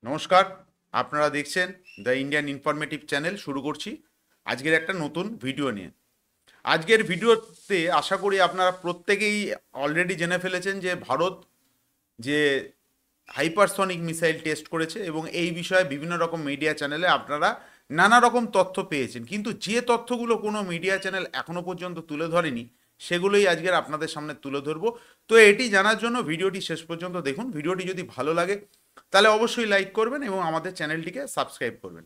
নমস্কার, আপনারা দেখছেন দ্য ইন্ডিয়ান ইনফরমেটিভ চ্যানেল। শুরু করছি আজকের একটা নতুন ভিডিও নিয়ে। আজকের ভিডিওতে আশা করি আপনারা প্রত্যেকেই অলরেডি জেনে ফেলেছেন যে ভারত যে হাইপারসনিক মিসাইল টেস্ট করেছে এবং এই বিষয়ে বিভিন্ন রকম মিডিয়া চ্যানেলে আপনারা নানা রকম তথ্য পেয়েছেন, কিন্তু যে তথ্যগুলো কোনো মিডিয়া চ্যানেল এখনো পর্যন্ত তুলে ধরেনি সেগুলোই আজকের আপনাদের সামনে তুলে ধরবো। তো এটি জানার জন্য ভিডিওটি শেষ পর্যন্ত দেখুন। ভিডিওটি যদি ভালো লাগে তাহলে অবশ্যই লাইক করবেন এবং আমাদের চ্যানেলটিকে সাবস্ক্রাইব করবেন।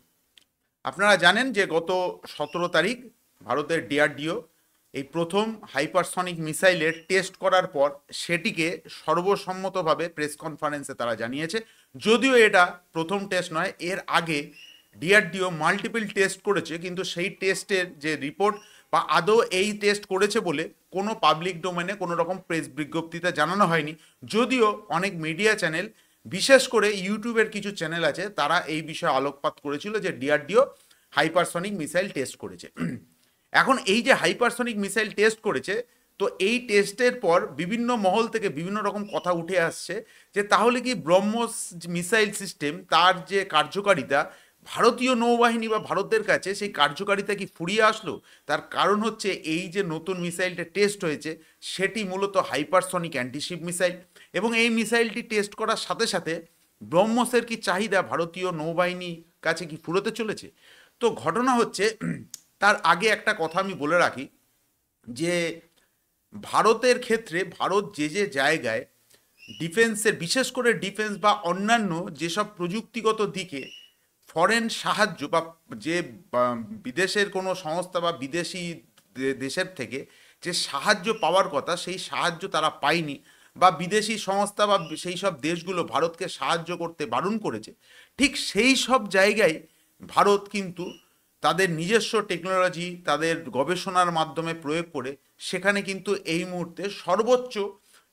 আপনারা জানেন যে গত 17 তারিখ ভারতের ডিআরডিও এই প্রথম হাইপারসনিক মিসাইলের টেস্ট করার পর সেটিকে সর্বসম্মতভাবে প্রেস কনফারেন্সে তারা জানিয়েছে। যদিও এটা প্রথম টেস্ট নয়, এর আগে ডিআরডিও মাল্টিপল টেস্ট করেছে, কিন্তু সেই টেস্টের যে রিপোর্ট বা আদৌ এই টেস্ট করেছে বলে কোনো পাবলিক ডোমেনে কোনো রকম প্রেস বিজ্ঞপ্তিতে জানানো হয়নি। যদিও অনেক মিডিয়া চ্যানেল, বিশেষ করে ইউটিউবের কিছু চ্যানেল আছে, তারা এই বিষয়ে আলোকপাত করেছিল যে ডিআরডিও হাইপারসনিক মিসাইল টেস্ট করেছে। এখন এই যে হাইপারসনিক মিসাইল টেস্ট করেছে, তো এই টেস্টের পর বিভিন্ন মহল থেকে বিভিন্ন রকম কথা উঠে আসছে যে তাহলে কি ব্রহ্মস মিসাইল সিস্টেম তার যে কার্যকারিতা ভারতীয় নৌবাহিনী বা ভারতের কাছে সেই কার্যকারিতা কি ফুরিয়ে আসলো? তার কারণ হচ্ছে এই যে নতুন মিসাইলটা টেস্ট হয়েছে সেটি মূলত হাইপারসনিক অ্যান্টিশিপ মিসাইল, এবং এই মিসাইলটি টেস্ট করার সাথে সাথে ব্রহ্মসের কি চাহিদা ভারতীয় নৌবাহিনীর কাছে কি ফুরোতে চলেছে? তো ঘটনা হচ্ছে, তার আগে একটা কথা আমি বলে রাখি যে ভারতের ক্ষেত্রে ভারত যে যে জায়গায় ডিফেন্সের, বিশেষ করে ডিফেন্স বা অন্যান্য যেসব প্রযুক্তিগত দিকে ফরেন সাহায্য বা যে বিদেশের কোনো সংস্থা বা বিদেশি দেশের থেকে যে সাহায্য পাওয়ার কথা সেই সাহায্য তারা পায়নি, বা বিদেশি সংস্থা বা সেই সব দেশগুলো ভারতকে সাহায্য করতে বারণ করেছে, ঠিক সেই সব জায়গায় ভারত কিন্তু তাদের নিজস্ব টেকনোলজি তাদের গবেষণার মাধ্যমে প্রয়োগ করে সেখানে কিন্তু এই মুহূর্তে সর্বোচ্চ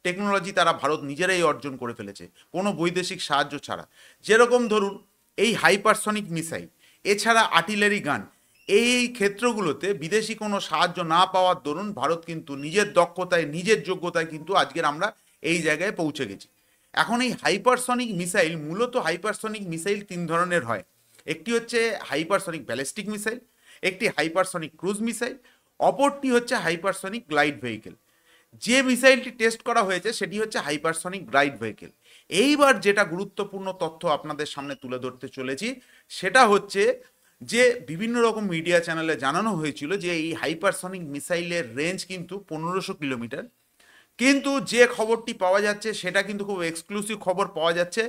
টেকনোলজি তারা ভারত নিজেরাই অর্জন করে ফেলেছে কোনো বৈদেশিক সাহায্য ছাড়া। যেরকম ধরুন এই হাইপারসনিক মিসাইল, এছাড়া আর্টিলারি গান, এই ক্ষেত্রগুলোতে বিদেশি কোনো সাহায্য না পাওয়ার দরুন ভারত কিন্তু নিজের দক্ষতায় নিজের যোগ্যতায় কিন্তু আজকের আমরা এই জায়গায় পৌঁছে গেছি। এখন এই হাইপারসনিক মিসাইল, মূলত হাইপারসনিক মিসাইল তিন ধরনের হয়। একটি হচ্ছে হাইপারসনিক ব্যালিস্টিক মিসাইল, একটি হাইপারসনিক ক্রুজ মিসাইল, অপরটি হচ্ছে হাইপারসনিক গ্লাইড ভেহিকেল। যে মিসাইলটি টেস্ট করা হয়েছে সেটি হচ্ছে হাইপারসনিক গ্লাইড ভেহিকেল। এইবার যেটা গুরুত্বপূর্ণ তথ্য আপনাদের সামনে তুলে ধরতে চলেছি সেটা হচ্ছে যে বিভিন্ন রকম মিডিয়া চ্যানেলে জানানো হয়েছিল যে এই হাইপারসনিক মিসাইলের রেঞ্জ কিন্তু 1500 কিলোমিটার, কিন্তু যে খবরটি পাওয়া যাচ্ছে সেটা কিন্তু খুব এক্সক্লুসিভ খবর পাওয়া যাচ্ছে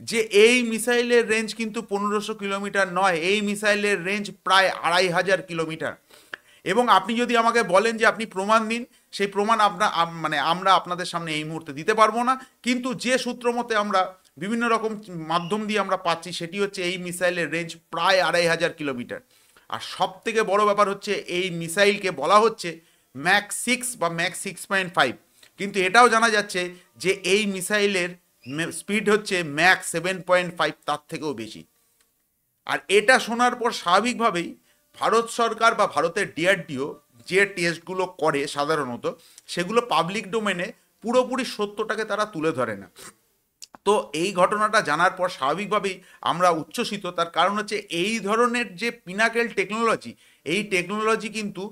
যে এই মিসাইলের রেঞ্জ কিন্তু 1500 কিলোমিটার নয়, এই মিসাইলের রেঞ্জ প্রায় 2500 কিলোমিটার। এবং আপনি যদি আমাকে বলেন যে আপনি প্রমাণ দিন, সেই প্রমাণ আমরা আপনাদের সামনে এই মুহূর্তে দিতে পারবো না, কিন্তু যে সূত্র মতে আমরা বিভিন্ন রকম মাধ্যম দিয়ে আমরা পাচ্ছি সেটি হচ্ছে এই মিসাইলের রেঞ্জ প্রায় 2500 কিলোমিটার। আর সব থেকে বড় ব্যাপার হচ্ছে এই মিসাইলকে বলা হচ্ছে ম্যাক 6 বা ম্যাক 6.5, কিন্তু এটাও জানা যাচ্ছে যে এই মিসাইলের স্পিড হচ্ছে ম্যাক 7.5, তার থেকেও বেশি। আর এটা শোনার পর স্বাভাবিকভাবেই ভারত সরকার বা ভারতের ডিআরডিও যে টেস্টগুলো করে সাধারণত সেগুলো পাবলিক ডোমেনে পুরোপুরি সত্যটাকে তারা তুলে ধরে না। তো এই ঘটনাটা জানার পর স্বাভাবিকভাবেই আমরা উচ্ছ্বসিত। তার কারণ হচ্ছে এই ধরনের যে পিনাকেল টেকনোলজি, এই টেকনোলজি কিন্তু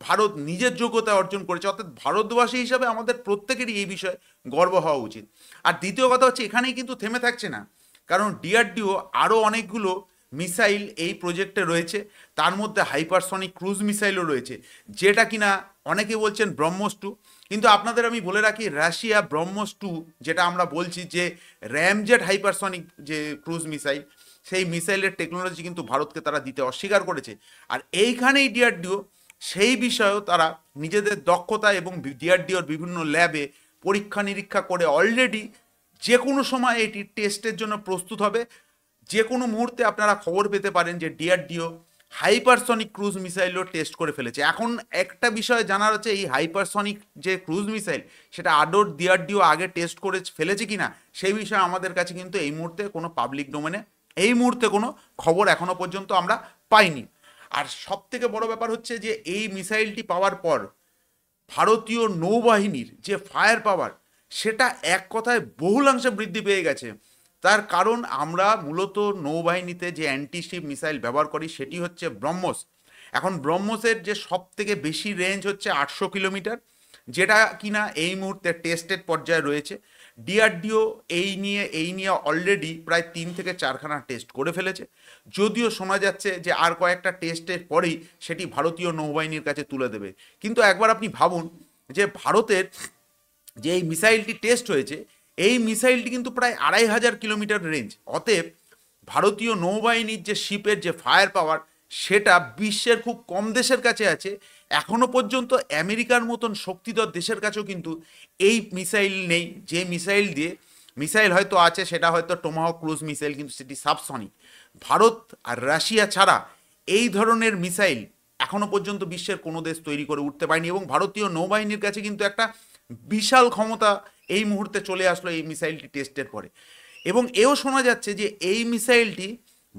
ভারত নিজের যোগ্যতা অর্জন করেছে, অর্থাৎ ভারতবাসী হিসাবে আমাদের প্রত্যেকেরই এই বিষয়ে গর্ব হওয়া উচিত। আর দ্বিতীয় কথা হচ্ছে এখানেই কিন্তু থেমে থাকছে না, কারণ ডিআরডিও আরও অনেকগুলো মিসাইল এই প্রজেক্টে রয়েছে, তার মধ্যে হাইপারসনিক ক্রুজ মিসাইলও রয়েছে, যেটা কিনা অনেকে বলছেন ব্রহ্মস 2, কিন্তু আপনাদের আমি বলে রাখি রাশিয়া ব্রহ্মস 2 যেটা আমরা বলছি যে র্যামজেট হাইপারসনিক যে ক্রুজ মিসাইল, সেই মিসাইলের টেকনোলজি কিন্তু ভারতকে তারা দিতে অস্বীকার করেছে। আর এইখানেই ডিআরডিও সেই বিষয়েও তারা নিজেদের দক্ষতা এবং ডিআরডিওর বিভিন্ন ল্যাবে পরীক্ষা নিরীক্ষা করে অলরেডি যে কোনো সময় এটি টেস্টের জন্য প্রস্তুত হবে। যে কোনো মুহূর্তে আপনারা খবর পেতে পারেন যে ডিআরডিও হাইপারসনিক ক্রুজ মিসাইলও টেস্ট করে ফেলেছে। এখন একটা বিষয় জানার হচ্ছে এই হাইপারসনিক যে ক্রুজ মিসাইল সেটা আদৌ ডিআরডিও আগে টেস্ট করে ফেলেছে কিনা সেই বিষয়ে আমাদের কাছে কিন্তু এই মুহূর্তে কোনো পাবলিক ডোমেনে এই মুহূর্তে কোনো খবর এখনো পর্যন্ত আমরা পাইনি। আর সব থেকে বড় ব্যাপার হচ্ছে যে এই মিসাইলটি পাওয়ার পর ভারতীয় নৌবাহিনীর যে ফায়ার পাওয়ার সেটা এক কথায় বহুলাংশে বৃদ্ধি পেয়ে গেছে। তার কারণ আমরা মূলত নৌবাহিনীতে যে অ্যান্টিশিপ মিসাইল ব্যবহার করি সেটি হচ্ছে ব্রহ্মস। এখন ব্রহ্মসের যে সব থেকে বেশি রেঞ্জ হচ্ছে 800 কিলোমিটার, যেটা কিনা এই মুহূর্তে টেস্টেড পর্যায়ে রয়েছে। ডিআরডিও এই নিয়ে অলরেডি প্রায় 3 থেকে 4খানা টেস্ট করে ফেলেছে, যদিও শোনা যাচ্ছে যে আর কয়েকটা টেস্টের পরেই সেটি ভারতীয় নৌবাহিনীর কাছে তুলে দেবে। কিন্তু একবার আপনি ভাবুন যে ভারতের যে এই মিসাইলটি টেস্ট হয়েছে, এই মিসাইলটি কিন্তু প্রায় 2500 কিলোমিটার রেঞ্জ। অতএব ভারতীয় নৌবাহিনীর যে শিপের যে ফায়ার পাওয়ার, সেটা বিশ্বের খুব কম দেশের কাছে আছে। এখনো পর্যন্ত আমেরিকার মতন শক্তিধর দেশের কাছেও কিন্তু এই মিসাইল নেই। যে মিসাইল হয়তো আছে সেটা হয়তো টোমাহক ক্রুজ মিসাইল, কিন্তু সেটি সাবসনিক। ভারত আর রাশিয়া ছাড়া এই ধরনের মিসাইল এখনো পর্যন্ত বিশ্বের কোনো দেশ তৈরি করে উঠতে পারেনি, এবং ভারতীয় নৌবাহিনীর কাছে কিন্তু একটা বিশাল ক্ষমতা এই মুহূর্তে চলে আসলো এই মিসাইলটি টেস্টের পরে। এবং এও শোনা যাচ্ছে যে এই মিসাইলটি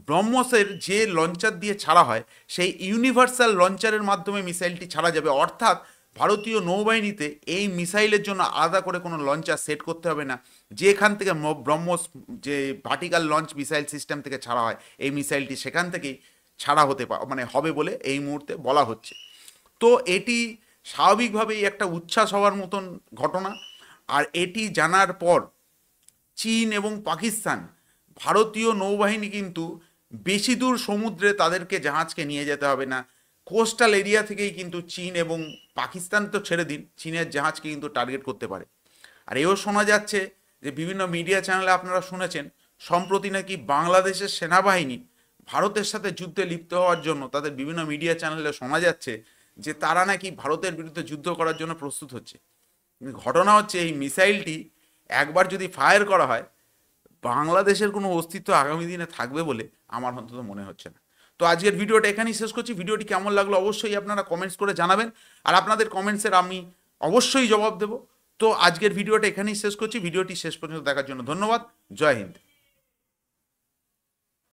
ব্রহ্মসের যে লঞ্চার দিয়ে ছাড়া হয়, সেই ইউনিভার্সাল লঞ্চারের মাধ্যমে মিসাইলটি ছাড়া যাবে। অর্থাৎ ভারতীয় নৌবাহিনীতে এই মিসাইলের জন্য আলাদা করে কোনো লঞ্চার সেট করতে হবে না। যেখান থেকে ব্রহ্মস যে ভার্টিক্যাল লঞ্চ মিসাইল সিস্টেম থেকে ছাড়া হয়, এই মিসাইলটি সেখান থেকেই ছাড়া হবে বলে এই মুহূর্তে বলা হচ্ছে। তো এটি স্বাভাবিকভাবেই একটা উচ্ছ্বাস হওয়ার মতন ঘটনা। আর এটি জানার পর চীন এবং পাকিস্তান, ভারতীয় নৌবাহিনী কিন্তু বেশি দূর সমুদ্রে তাদেরকে জাহাজকে নিয়ে যেতে হবে না। কোস্টাল এরিয়া থেকেই কিন্তু চীন এবং পাকিস্তান তো ছেড়ে দিন, চীনের জাহাজকে কিন্তু টার্গেট করতে পারে। আর এও শোনা যাচ্ছে যে বিভিন্ন মিডিয়া চ্যানেলে আপনারা শুনেছেন, সম্প্রতি নাকি বাংলাদেশের সেনাবাহিনী ভারতের সাথে যুদ্ধে লিপ্ত হওয়ার জন্য তাদের বিভিন্ন মিডিয়া চ্যানেলে শোনা যাচ্ছে যে তারা নাকি ভারতের বিরুদ্ধে যুদ্ধ করার জন্য প্রস্তুত হচ্ছে। ঘটনা হচ্ছে এই মিসাইলটি একবার যদি ফায়ার করা হয়, বাংলাদেশের কোনো অস্তিত্ব আগামী দিনে থাকবে বলে আমার অন্তত মনে হচ্ছে না। তো আজকের ভিডিওটা এখানেই শেষ করছি। ভিডিওটি কেমন লাগলো অবশ্যই আপনারা কমেন্টস করে জানাবেন, আর আপনাদের কমেন্টসের আমি অবশ্যই জবাব দেব। তো আজকের ভিডিওটা এখানেই শেষ করছি। ভিডিওটি শেষ পর্যন্ত দেখার জন্য ধন্যবাদ। জয় হিন্দ।